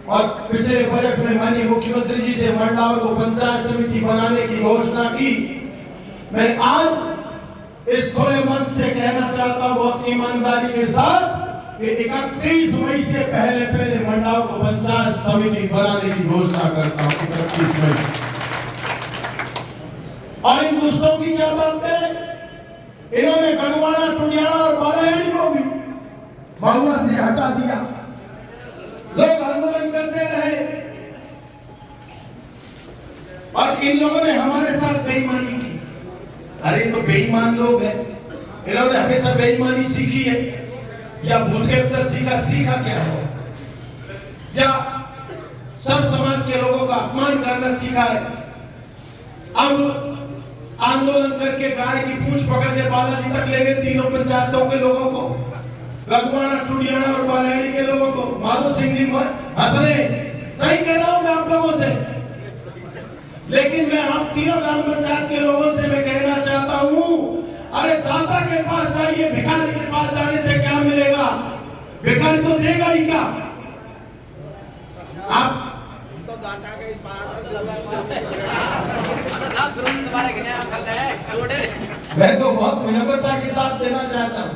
और पिछले बजट में माननीय मुख्यमंत्री जी से मंडावा को पंचायत समिति बनाने की घोषणा की। मैं आज इस खुले मन से कहना चाहता हूं बहुत ईमानदारी के साथ कि 31 मई से पहले मंडावा को पंचायत समिति बनाने की घोषणा करता हूं, 31 मई। और इन दुष्टों की क्या बात करें, इन्होंने गंगवाना, टुडियाना और बालाहेड़ी को भी महुआ से हटा दिया। लोग आंदोलन करते रहे और इन लोगों ने हमारे साथ बेईमानी की। अरे तो बेईमान लोग हैं, इन्होंने हमेशा बेईमानी सीखी है या भूत कैप्चर सीखा क्या है, या सब समाज के लोगों का अपमान करना सीखा है। अब आंदोलन करके गाय की पूंछ पकड़ के बालाजी तक ले गए तीनों पंचायतों के लोगों को, गंगवाना, टुडियाना और बालाहेड़ी के लोगों को। माधो सिंह जी हंस रहे, सही कह रहा हूं मैं आप लोगों से, लेकिन मैं आप तीनों ग्राम पंचायत के लोगों से मैं कहना चाहता हूं, अरे दाता के पास जाइए, भिखारी के पास जाने से क्या मिलेगा? भिखारी तो देगा ही क्या? आप तो दाता के मैं तो बहुत विनम्रता के साथ देना चाहता हूं।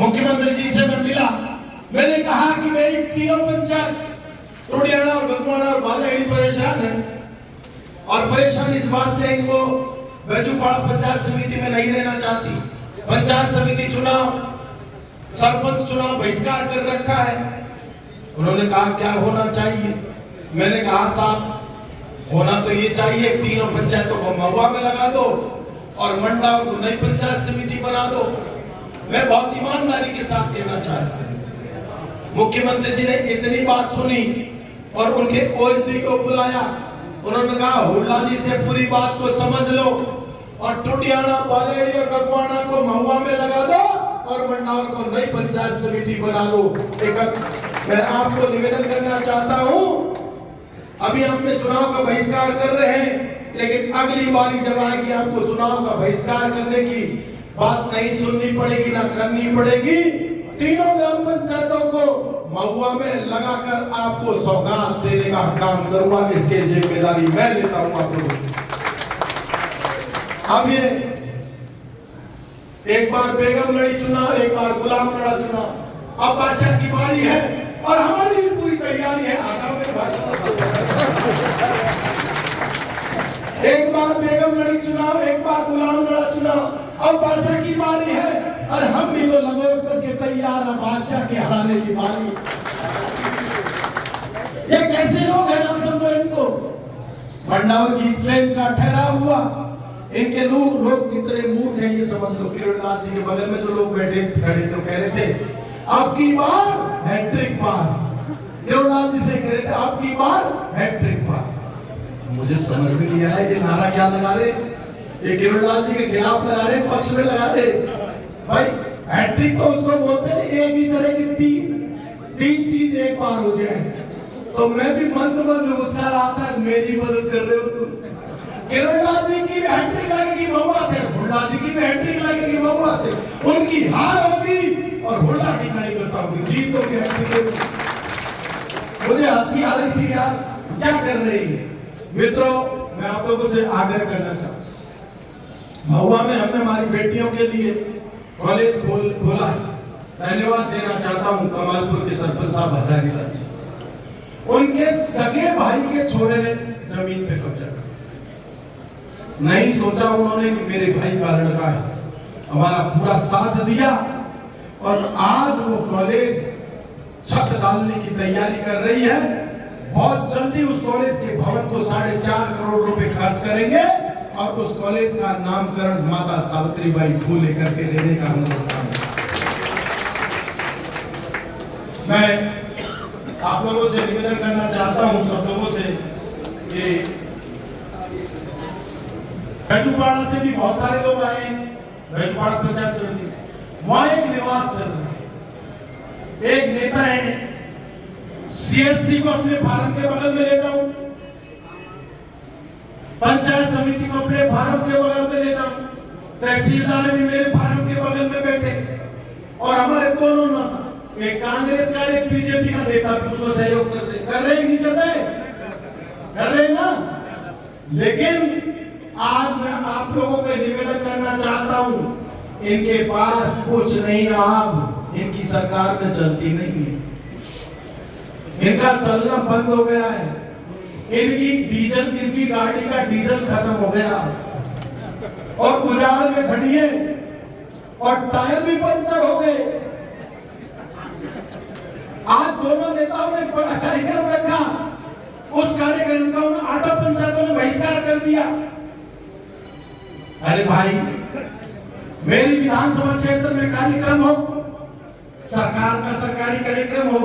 मुख्यमंत्री जी से मैं मिला, मैंने कहा कि मेरी तीनों पंचायत टुडियाना और गंगवाना और बालाहेड़ी परेशान है, और परेशान इस बात से वो बेजूपाड़ा पंचायत समिति में नहीं रहना चाहती। पंचायत समिति चुनाव, सरपंच चुनाव बहिष्कार कर रखा है। उन्होंने कहा क्या होना चाहिए? मैंने कहा साहब, होना तो ये चाहिए तीनों पंचायतों को महुआ में लगा दो और मंडावा को नई पंचायत समिति बना दो। मैं बहुत ईमानदारी के साथ कहना चाहता हूं, मुख्यमंत्री जी ने इतनी बात सुनी और उनके ओएसडी को बुलाया। उन्होंने कहा हुड्डा जी से पूरी बात को समझ लो और टुडियाना, बालाहेड़ी और गंगवाना को महुआ में लगा दो और मंडावा को नई पंचायत समिति बना लो। मैं आपको निवेदन करना चाहता हूं अभी आपने चुनाव का बहिष्कार कर रहे हैं, लेकिन अगली बारी जब आएगी आपको चुनाव का बहिष्कार करने की बात नहीं सुननी पड़ेगी, ना करनी पड़ेगी। तीनों ग्राम पंचायतों को महुआ में लगाकर आपको सौगात देने का काम करूंगा। इसकी जिम्मेदारी मैं लेता हूं आप लोगों से। अब ये एक बार बेगम लड़ी चुनाव, एक बार गुलाम लड़ा चुनाव, अब बादशाह की बारी है और हमारी पूरी तैयारी है। आगा मेरे भाई, एक बार बेगम लड़ी चुनाव, एक बार गुलाम लड़ा चुनाव, अब बादशाह की बारी है और हम भी तो लगोट कस के तैयार है बादशाह के हराने की बारी। ये कैसे लोग हैं आप समझो इनको। मंडावर की ट्रेन का ठहरा हुआ, इनके लोग कितने मूर्ख हैं ये समझ लो। किरणलाल जी के बगल में जो लोग बैठे खड़े तो कह रहे थे आपकी बार हैट्रिक पार। किरणलाल जी से कह रहे थे आपकी बार हैट्रिक पार। मुझे समझ में नहीं आया ये नारा क्या लगा रहे, ये किरणलाल जी के खिलाफ लगा रहे, पक्ष में लगा रहे। भाई हैट्रिक तो उसको बोलते हैं एक ही तरह की तीन चीज एक बार हो जाए। तो मैं भी मंत्र उसका रहा था मेरी मदद कर रहे हो तुम। किरणलाल जी की हैट्रिक लगेगी महुआ से, हुड्डा जी की हैट्रिक लगेगी महुआ से। उनकी हार होगी और हुड्डा की कार्यकर्ता होगी जीत होगी, हैट्रिक। मुझे हंसी आ रही थी यार, क्या कर रही है। मित्रों, मैं आप लोगों से आग्रह करना चाहता हूं, महुआ में हमने हमारी बेटियों के लिए कॉलेज खोला है। धन्यवाद देना चाहता हूं कमालपुर के सरपंच साहब हजारीलाल जी। उनके सगे भाई के छोरे ने जमीन पे कब्जा कर, नहीं सोचा उन्होंने कि मेरे भाई का लड़का है, हमारा पूरा साथ दिया और आज वो कॉलेज छत डालने की तैयारी कर रही है। बहुत जल्दी उस कॉलेज के भवन को 4.5 करोड़ रुपए खर्च करेंगे और उस कॉलेज का नामकरण माता सावित्रीबाई फुले करके देने का हम लोग काम करेंगे। मैं आप लोगों से निवेदन करना चाहता हूं, सब लोगों से, कि बैजुपाड़ा से भी बहुत सारे लोग आए हैं। बैजुपाड़ा पंचायत समिति, वहां एक विवाद चल रहा है। एक नेता है सीएससी को अपने फार्म के बगल में ले जाऊं, पंचायत समिति को अपने फार्म के बगल में ले जाऊं, तहसीलदार भी मेरे फार्म के बगल में बैठे और हमारे दोनों नेता, एक कांग्रेस का एक बीजेपी का नेता भी उसको सहयोग कर रहे नहीं कर रहे ना। लेकिन आज मैं आप लोगों को निवेदन करना चाहता हूं, इनके पास कुछ नहीं रहा, इनकी सरकार में चलती नहीं है, इनका चलना बंद हो गया है, इनकी गाड़ी का डीजल खत्म हो गया और उजाड़ में खड़ी है और टायर भी पंचर हो गए। आज दोनों नेताओं ने एक बड़ा कार्यक्रम रखा, उस कार्यक्रम का उन 8 पंचायतों ने बहिष्कार कर दिया। अरे भाई, मेरी विधानसभा क्षेत्र में कार्यक्रम हो, सरकार का सरकारी कार्यक्रम हो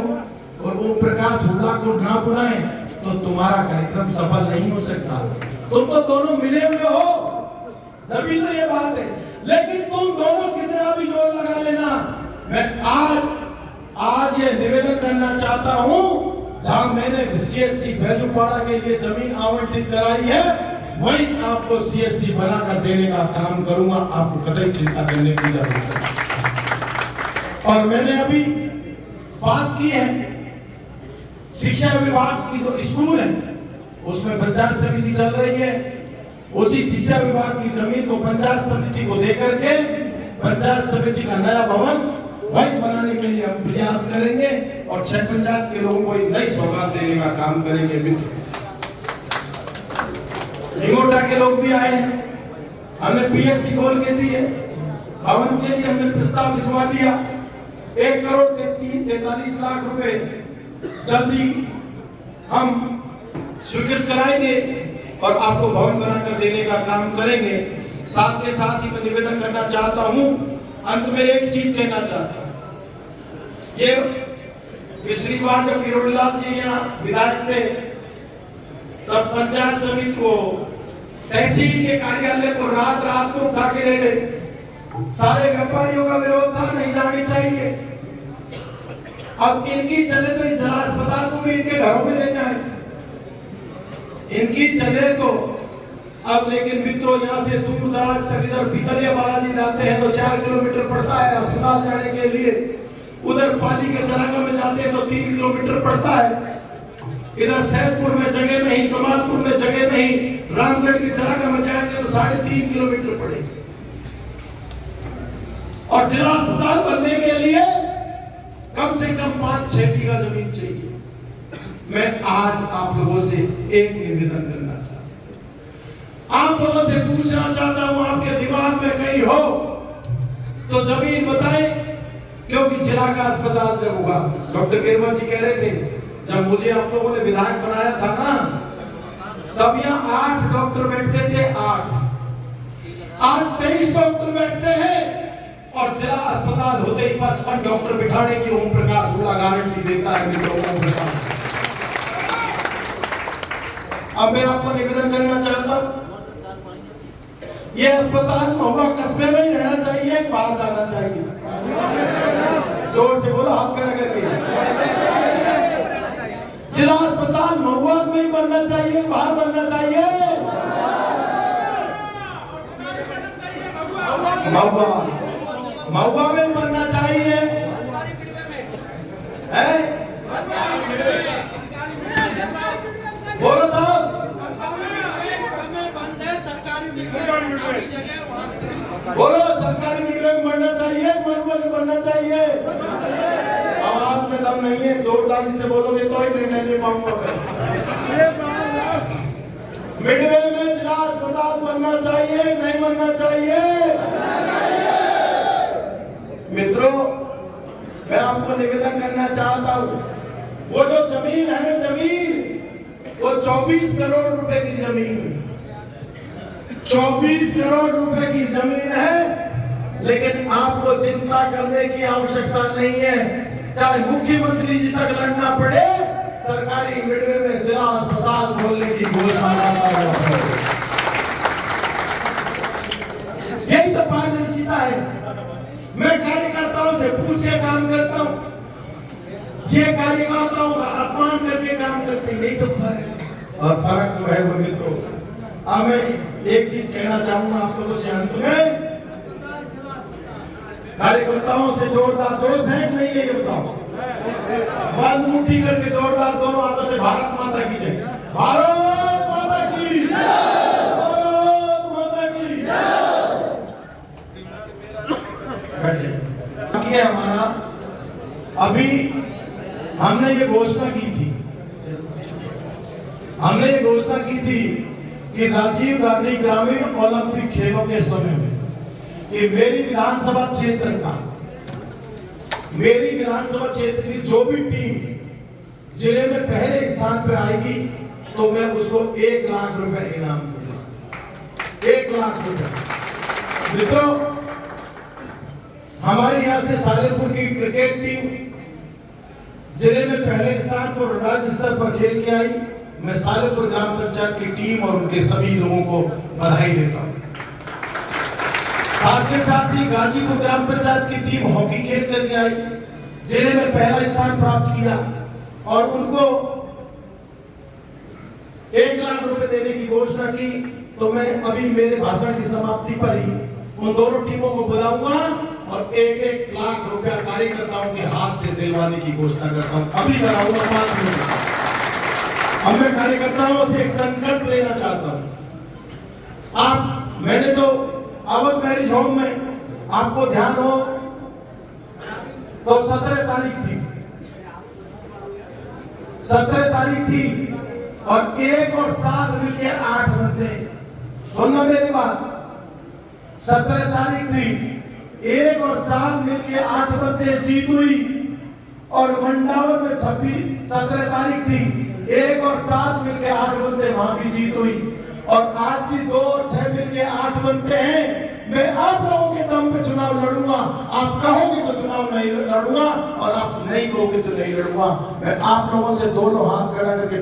और ओम प्रकाश हुड्डा को ना बुलाएं तो तुम्हारा कार्यक्रम सफल नहीं हो सकता। तुम तो दोनों मिले हुए हो, तभी तो ये बात है। लेकिन तुम दोनों कितना भी जोर लगा लेना, मैं आज ये निवेदन करना चाहता हूं, जहां मैंने सीएससी बैजुपाड़ा के लिए जमीन आवंटित कराई है, वहीं आपको सीएससी बनाकर देने का काम करूंगा। आपको कतई चिंता करने की जरूरत नहीं। और मैंने अभी बात की है, शिक्षा विभाग की जो स्कूल है उसमें पंचायत समिति चल रही है, उसी शिक्षा विभाग की जमीन को पंचायत समिति को देकर के पंचायत समिति का नया भवन वही बनाने के लिए हम प्रयास करेंगे और 6 पंचायत के लोगों को एक नई सौगात देने का काम करेंगे। मित्र, निगोटा के लोग भी आए हैं, हमने पीएससी खोल के दी है, भवन के लिए हमने प्रस्ताव भिजवा दिया। 1,43 लाख रुपए जल्दी हम स्वीकृत कराएंगे और आपको भवन बनाकर देने का काम करेंगे। साथ के साथ ही मैं निवेदन करना चाहता हूं, अंत में एक चीज कहना चाहता हूं, ये पिछली बार जब किरणलाल जी यहाँ विधायक थे तब पंचायत समिति को, तहसील के कार्यालय को रात में उठा के ले गए। सारे व्यापारियों का विरोध था, नहीं जानी चाहिए। अब इनकी चले तो इस जिला अस्पताल को भी इनके घरों में ले जाए। इनकी चले तो अब, लेकिन मित्रों यहाँ से दूर दराज तक इधर भितरिया बालाजी जाते हैं तो 4 किलोमीटर पड़ता है अस्पताल जाने के लिए। उधर पाली के चरागा में जाते हैं तो 3 किलोमीटर पड़ता है। इधर सैदपुर में जगह नहीं, कमालपुर में जगह नहीं, रामगढ़ के चरागा में जाएंगे तो 3.5 किलोमीटर पड़ेगा। और जिला अस्पताल बनने के लिए कम से कम 5-6 बीघा जमीन चाहिए। मैं आज आप लोगों से एक निवेदन करना चाहता हूं, आप लोगों से पूछना चाहता हूं, आपके दिमाग में कहीं हो तो जमीन बताएं। क्योंकि जिला का अस्पताल जब हुआ, डॉक्टर केरवा जी कह रहे थे जब मुझे आप लोगों ने विधायक बनाया था ना, तब यहाँ 8 डॉक्टर बैठते थे। 8 23 डॉक्टर बैठते हैं और जिला अस्पताल होते ही 55 डॉक्टर बिठाने की ओम प्रकाश बड़ा गारंटी देता है मित्रों। ओम प्रकाश, अब मैं आपको निवेदन करना चाहता हूं, यह अस्पताल महुआ कस्बे में ही रहना चाहिए, बाहर जाना चाहिए? जोर से बोलो, हाथ खड़ा करके। जिला अस्पताल महुआ में ही बनना चाहिए, बाहर बनना चाहिए? महुआ में बनना चाहिए है? बोलो साहब, बोलो सरकारी मीडिया में बनना चाहिए, महुआ में बनना चाहिए? आवाज में दम नहीं है, जोरदारी से बोलोगे तो ही निर्णय ले पाऊंगा। मिडवे में जिला अस्पताल बनना चाहिए, नहीं बनना चाहिए? मित्रों, मैं आपको निवेदन करना चाहता हूं, वो जो जमीन है ना, जमीन वो 24 करोड़ रुपए की जमीन है। 24 करोड़ रुपए की जमीन है, लेकिन आपको चिंता करने की आवश्यकता नहीं है। चाहे मुख्यमंत्री जी तक लड़ना पड़े, सरकारी मिडवे में जिला अस्पताल खोलने की घोषणा है। यही तो पारदर्शिता है। मैं कार्यकर्ताओं से पूछ के काम करता हूं, ये कार्यकर्ताओं का अपमान करके काम करते हैं, यही तो फर्क है। और फर्क जो है वो मित्रों, अब मैं एक चीज कहना चाहूंगा आप लोगों से अंत में, कार्यकर्ताओं से जोरदार जोश है कि नहीं है ये बताओ? बंद मुट्ठी करके जोरदार दोनों हाथों से भारत माता की जय, भारत माता की, भारत माता की। बाकी है हमारा, अभी हमने ये घोषणा की थी, कि राजीव गांधी ग्रामीण ओलंपिक खेलों के समय में कि मेरी विधानसभा क्षेत्र की जो भी टीम जिले में पहले स्थान पे आएगी तो मैं उसको 1 लाख रुपए इनाम दूंगा। 1 लाख रुपए। मित्रों, हमारे यहाँ से सालेपुर की क्रिकेट टीम जिले में पहले स्थान पर राज्य स्तर पर खेल के आई। मैं सालेपुर ग्राम पंचायत की टीम और उनके सभी लोगों को बधाई देता हूं। साथ के साथ ही गाजीपुर ग्राम पंचायत की टीम हॉकी खेल करके आई, जिले में पहला स्थान प्राप्त किया और उनको 1 लाख रुपए देने की घोषणा की। तो मैं अभी मेरे भाषण की समाप्ति पर ही उन दोनों टीमों को बुलाऊंगा और 1-1 लाख रुपया कार्यकर्ताओं के हाथ से दिलवाने की घोषणा करता हूं। अभी कराऊंगा 5 मिनट। अब मैं कार्यकर्ताओं से एक संकल्प लेना चाहता हूं। मैंने तो अवध मैरिज होम में आपको ध्यान हो तो 17 तारीख थी और 1 और 7 मिलके 8 बंदे, सुनना मेरी बात, 17 तारीख थी, 1 और 7 मिलके 8 बंदे जीत हुई। और मंडावर में 17 तारीख थी, 1 और 7 मिलके 8 बंदे, वहां भी जीत हुई। और आज भी 2 और 6 मिलके 8 बनते हैं। मैं आप लोगों के दम पे चुनाव लड़ूंगा। आप कहोगे तो चुनाव नहीं लड़ूंगा और आप नहीं कहोगे तो नहीं लड़ूंगा। मैं आप लोगों से दोनों हाथ खड़ा करके